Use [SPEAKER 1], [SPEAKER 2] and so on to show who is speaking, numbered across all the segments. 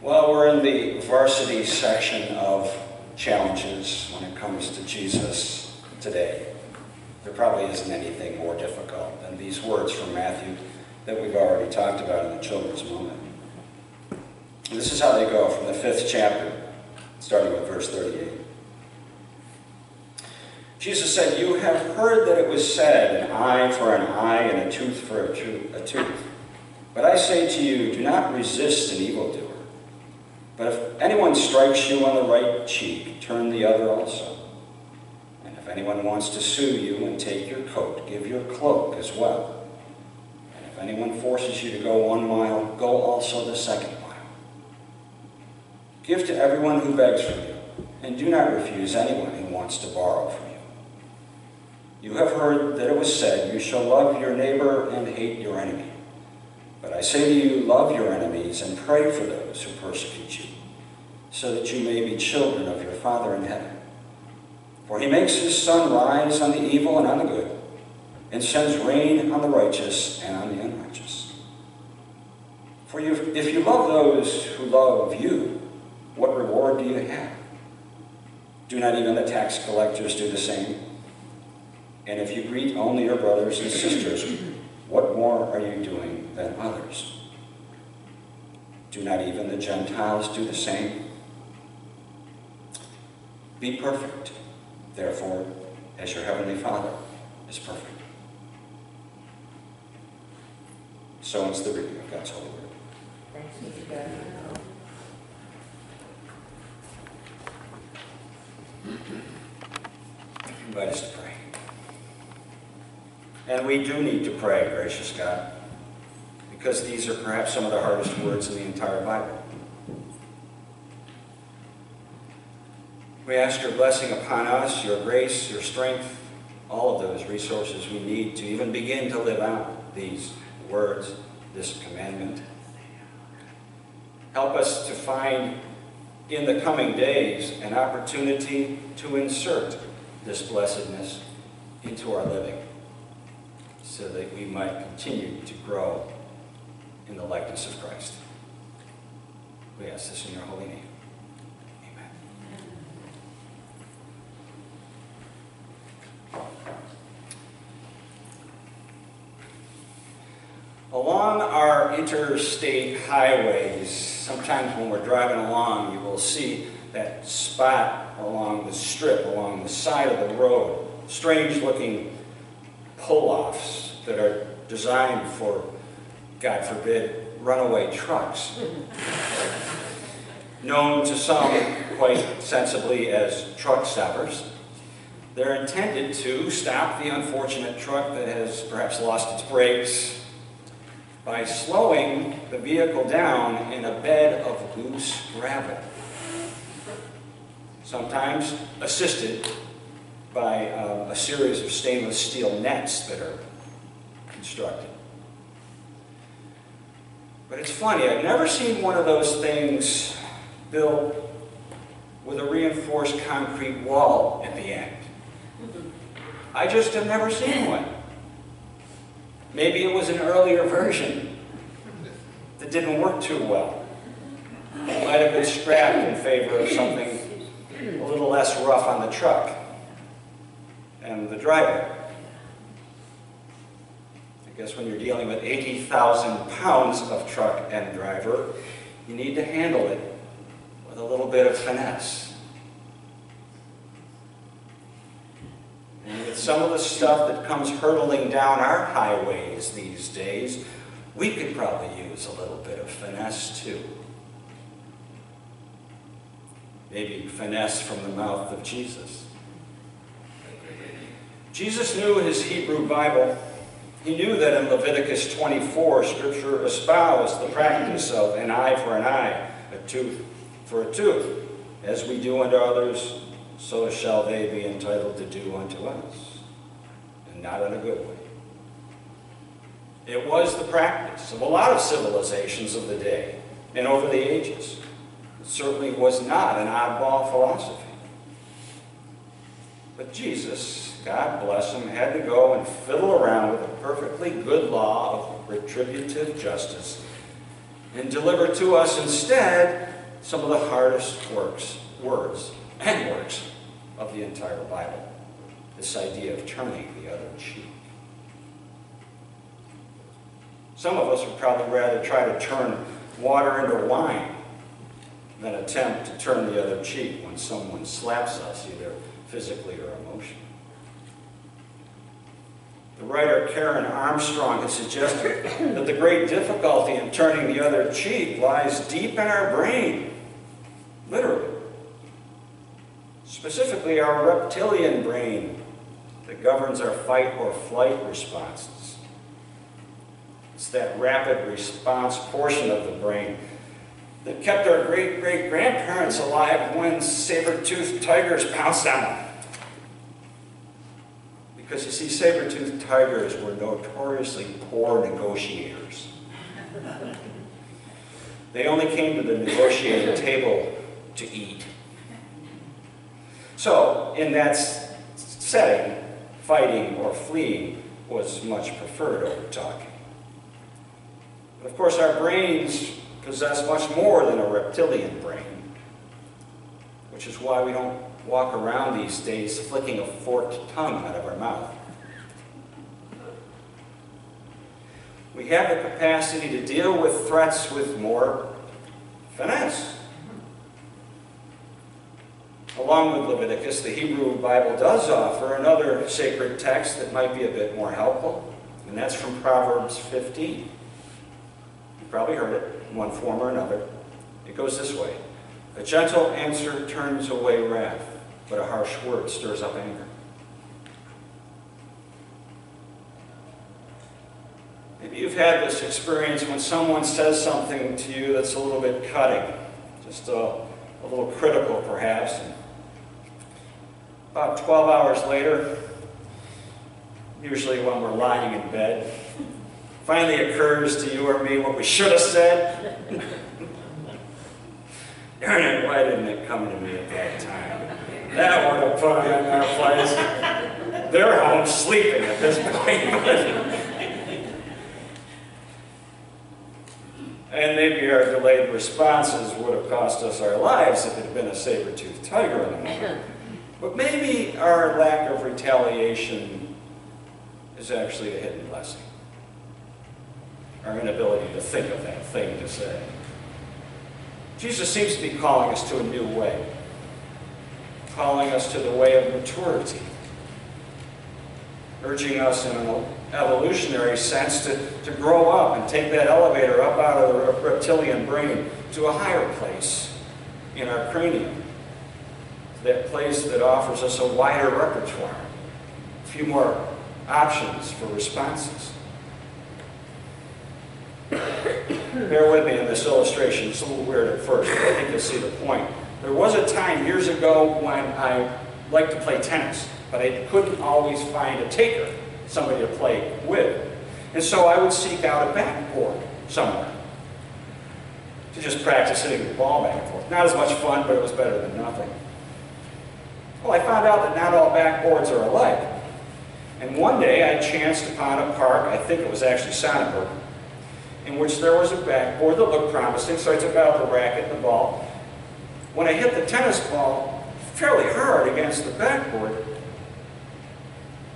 [SPEAKER 1] Well, we're in the varsity section of challenges when it comes to Jesus today. There probably isn't anything more difficult than these words from Matthew that we've already talked about in the children's moment. And this is how they go from the 5th chapter, starting with verse 38. Jesus said, "You have heard that it was said, an eye for an eye and a tooth for a tooth. But I say to you, do not resist an evildoer. But if anyone strikes you on the right cheek, turn the other also. And if anyone wants to sue you and take your coat, give your cloak as well. And if anyone forces you to go 1 mile, go also the 2nd mile. Give to everyone who begs from you, and do not refuse anyone who wants to borrow from you. You have heard that it was said, you shall love your neighbor and hate your enemy. But I say to you, love your enemies and pray for those who persecute you, so that you may be children of your Father in heaven. For he makes his sun rise on the evil and on the good, and sends rain on the righteous and on the unrighteous. For if you love those who love you, what reward do you have? Do not even the tax collectors do the same? And if you greet only your brothers and sisters, what more are you doing than others? Do not even the Gentiles do the same? Be perfect, therefore, as your heavenly Father is perfect." So ends the reading of God's holy word.
[SPEAKER 2] Thanks be to God.
[SPEAKER 1] I invite us to pray. And we do need to pray, gracious God, because these are perhaps some of the hardest words in the entire Bible. We ask your blessing upon us, your grace, your strength, all of those resources we need to even begin to live out these words, this commandment. Help us to find in the coming days an opportunity to insert this blessedness into our living, so that we might continue to grow in the likeness of Christ. We ask this in your holy name. Amen. Along our interstate highways, sometimes when we're driving along, you will see that spot along the strip, along the side of the road, strange-looking pull-offs that are designed for, God forbid, runaway trucks. Known to some quite sensibly as truck stoppers. They're intended to stop the unfortunate truck that has perhaps lost its brakes by slowing the vehicle down in a bed of loose gravel. Sometimes assisted by a series of stainless steel nets that are constructed. But it's funny, I've never seen one of those things built with a reinforced concrete wall at the end. I just have never seen one. Maybe it was an earlier version that didn't work too well. It might have been scrapped in favor of something a little less rough on the truck and the driver. I guess when you're dealing with 80,000 pounds of truck and driver, you need to handle it with a little bit of finesse. And with some of the stuff that comes hurtling down our highways these days, we could probably use a little bit of finesse too. Maybe finesse from the mouth of Jesus. Jesus knew his Hebrew Bible. He knew that in Leviticus 24, Scripture espoused the practice of an eye for an eye, a tooth for a tooth. As we do unto others, so shall they be entitled to do unto us, and not in a good way. It was the practice of a lot of civilizations of the day and over the ages. It certainly was not an oddball philosophy. But Jesus, God bless him, had to go and fiddle around with a perfectly good law of retributive justice and deliver to us instead some of the hardest words of the entire Bible. This idea of turning the other cheek. Some of us would probably rather try to turn water into wine than attempt to turn the other cheek when someone slaps us, either physically or emotionally. The writer Karen Armstrong has suggested that the great difficulty in turning the other cheek lies deep in our brain, literally. Specifically, our reptilian brain that governs our fight or flight responses. It's that rapid response portion of the brain that kept our great-great-grandparents alive when saber-toothed tigers pounced on them. Because you see, saber-toothed tigers were notoriously poor negotiators. They only came to the negotiating table to eat. So, in that setting, fighting or fleeing was much preferred over talking. But of course, our brains possess much more than a reptilian brain, which is why we don't walk around these days flicking a forked tongue out of our mouth. We have the capacity to deal with threats with more finesse. Along with Leviticus, the Hebrew Bible does offer another sacred text that might be a bit more helpful, and that's from Proverbs 15. You probably heard it in one form or another. It goes this way: a gentle answer turns away wrath, but a harsh word stirs up anger. Maybe you've had this experience when someone says something to you that's a little bit cutting, just a little critical perhaps. And about 12 hours later, usually when we're lying in bed, finally occurs to you or me what we should have said. Darn it, why didn't it come to me at that time? That would have put them in their place. They're home sleeping at this point. And maybe our delayed responses would have cost us our lives if it had been a saber-toothed tiger in the moment. But maybe our lack of retaliation is actually a hidden blessing. Our inability to think of that thing to say. Jesus seems to be calling us to a new way. Calling us to the way of maturity. Urging us in an evolutionary sense to grow up and take that elevator up out of the reptilian brain to a higher place in our cranium. That place that offers us a wider repertoire, a few more options for responses. Bear with me in this illustration. It's a little weird at first, but I think you'll see the point. There was a time years ago when I liked to play tennis, but I couldn't always find a taker, somebody to play with. And so I would seek out a backboard somewhere to just practice hitting the ball back and forth. Not as much fun, but it was better than nothing. Well, I found out that not all backboards are alike. And one day I chanced upon a park, I think it was actually Sonnenberg, in which there was a backboard that looked promising, so I took out the racket and the ball. When I hit the tennis ball fairly hard against the backboard,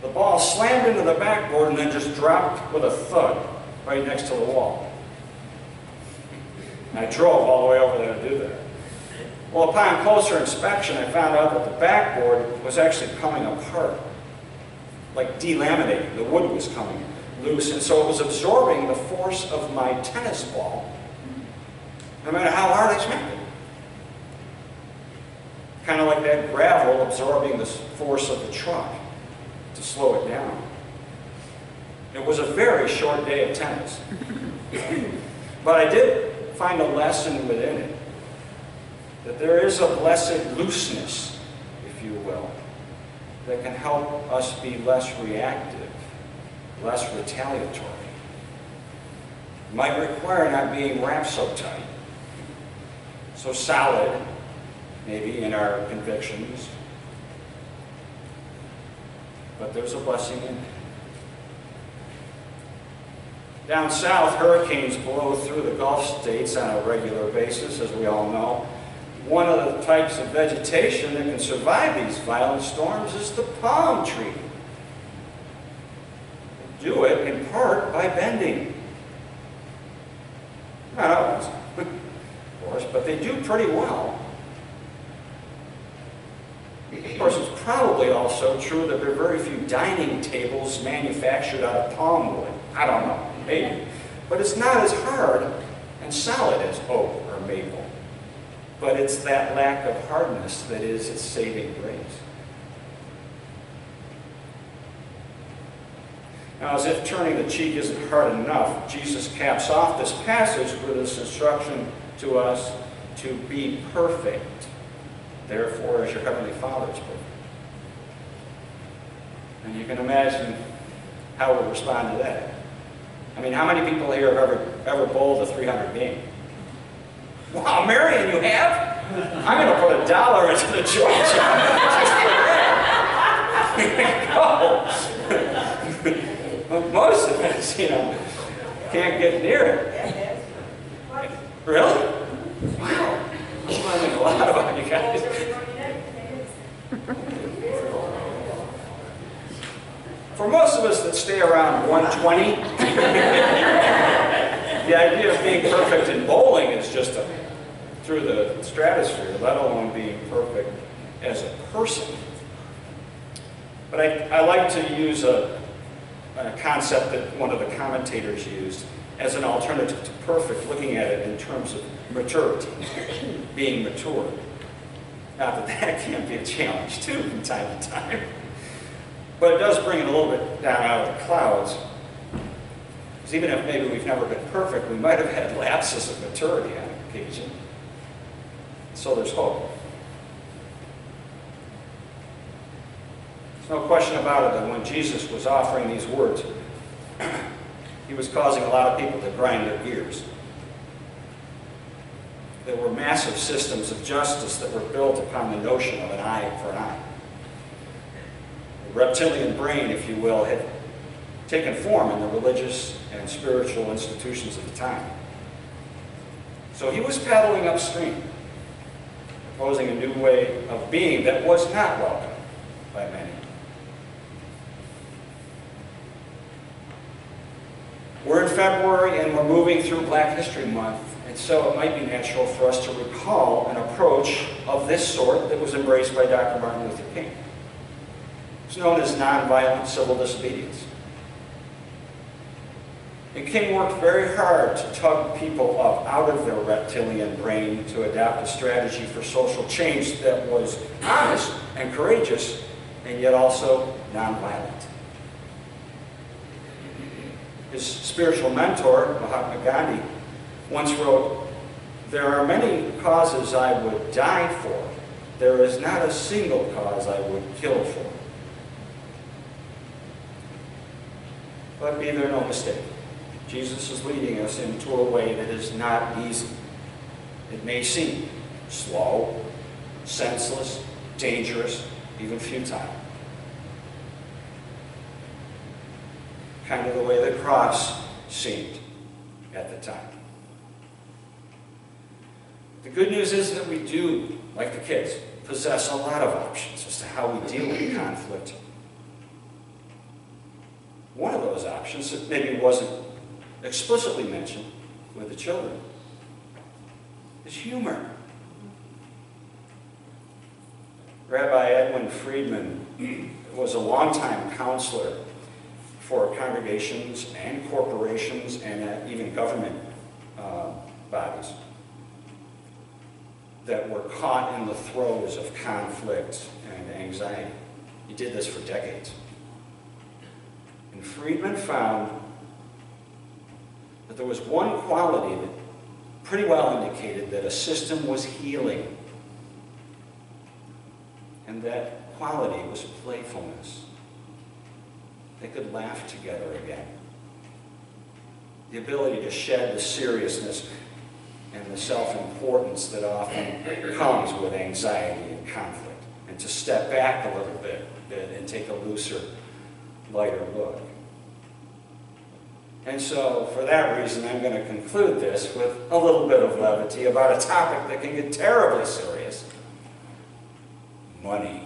[SPEAKER 1] the ball slammed into the backboard and then just dropped with a thud right next to the wall. And I drove all the way over there to do that. Well, upon closer inspection, I found out that the backboard was actually coming apart, like delaminating. The wood was coming loose, and so it was absorbing the force of my tennis ball, no matter how hard I smacked it. Kind of like that gravel absorbing the force of the truck to slow it down. It was a very short day of tennis. But I did find a lesson within it, that there is a blessed looseness, if you will, that can help us be less reactive, less retaliatory. It might require not being wrapped so tight, so solid, maybe in our convictions, but there's a blessing in it. Down south, hurricanes blow through the Gulf states on a regular basis, as we all know. One of the types of vegetation that can survive these violent storms is the palm tree. They do it in part by bending. Not always, of course, but they do pretty well. Of course, it's probably also true that there are very few dining tables manufactured out of palm wood. I don't know, maybe. But it's not as hard and solid as oak or maple. But it's that lack of hardness that is its saving grace. Now, as if turning the cheek isn't hard enough, Jesus caps off this passage with this instruction to us to be perfect. Therefore, as your heavenly Father is perfect. And you can imagine how we'll respond to that. I mean, how many people here have ever bowled a 300 game? Wow, Marion, you have? I'm going to put $1 into the joint just for that. Well, most of us, can't get near it. Really? Wow. I'm learning a lot about you guys. For most of us that stay around 120, the idea of being perfect in bowling is just through the stratosphere, let alone being perfect as a person. But I like to use a concept that one of the commentators used as an alternative to perfect, looking at it in terms of maturity, being mature. Not that can be a challenge too from time to time, but it does bring it a little bit down out of the clouds. Because even if maybe we've never been perfect, we might have had lapses of maturity on occasion. So there's hope. There's no question about it that when Jesus was offering these words, he was causing a lot of people to grind their gears. There were massive systems of justice that were built upon the notion of an eye for an eye. The reptilian brain, if you will, had taken form in the religious and spiritual institutions of the time. So he was paddling upstream, proposing a new way of being that was not welcome by many. We're in February and we're moving through Black History Month, and so it might be natural for us to recall an approach of this sort that was embraced by Dr. Martin Luther King. It's known as nonviolent civil disobedience. And King worked very hard to tug people out of their reptilian brain to adopt a strategy for social change that was honest and courageous, and yet also nonviolent. His spiritual mentor, Mahatma Gandhi, once wrote, "There are many causes I would die for. There is not a single cause I would kill for." But be there no mistake, Jesus is leading us into a way that is not easy. It may seem slow, senseless, dangerous, even futile. Kind of the way the cross seemed at the time. The good news is that we do, like the kids, possess a lot of options as to how we deal with conflict. One of those options that maybe wasn't explicitly mentioned with the children is humor. Rabbi Edwin Friedman was a longtime counselor for congregations and corporations and even government bodies that were caught in the throes of conflict and anxiety. He did this for decades. And Friedman found that there was one quality that pretty well indicated that a system was healing. And that quality was playfulness. They could laugh together again. The ability to shed the seriousness and the self-importance that often comes with anxiety and conflict, and to step back a little bit and take a looser, lighter look. And so, for that reason, I'm going to conclude this with a little bit of levity about a topic that can get terribly serious. Money.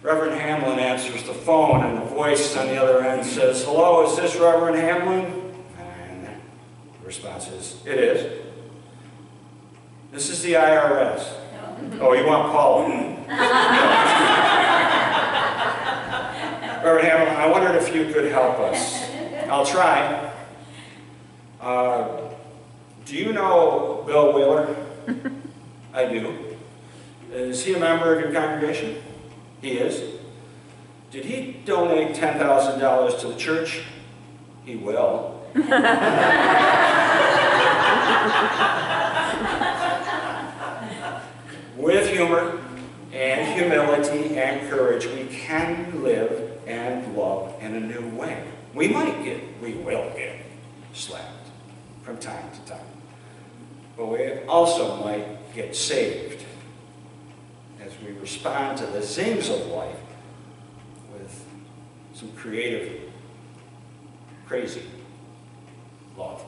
[SPEAKER 1] Reverend Hamlin answers the phone, and the voice on the other end says, "Hello, is this Reverend Hamlin?" And the response is, "It is." "This is the IRS. "Oh, you want Paula?" "Reverend Hamlin, I wondered if you could help us." "I'll try. Do you know Bill Wheeler?" "I do." "Is he a member of your congregation?" "He is." "Did he donate $10,000 to the church?" "He will." With humor and humility and courage, we can live and love in a new way. We will get slapped from time to time. But we also might get saved as we respond to the zings of life with some creative, crazy love.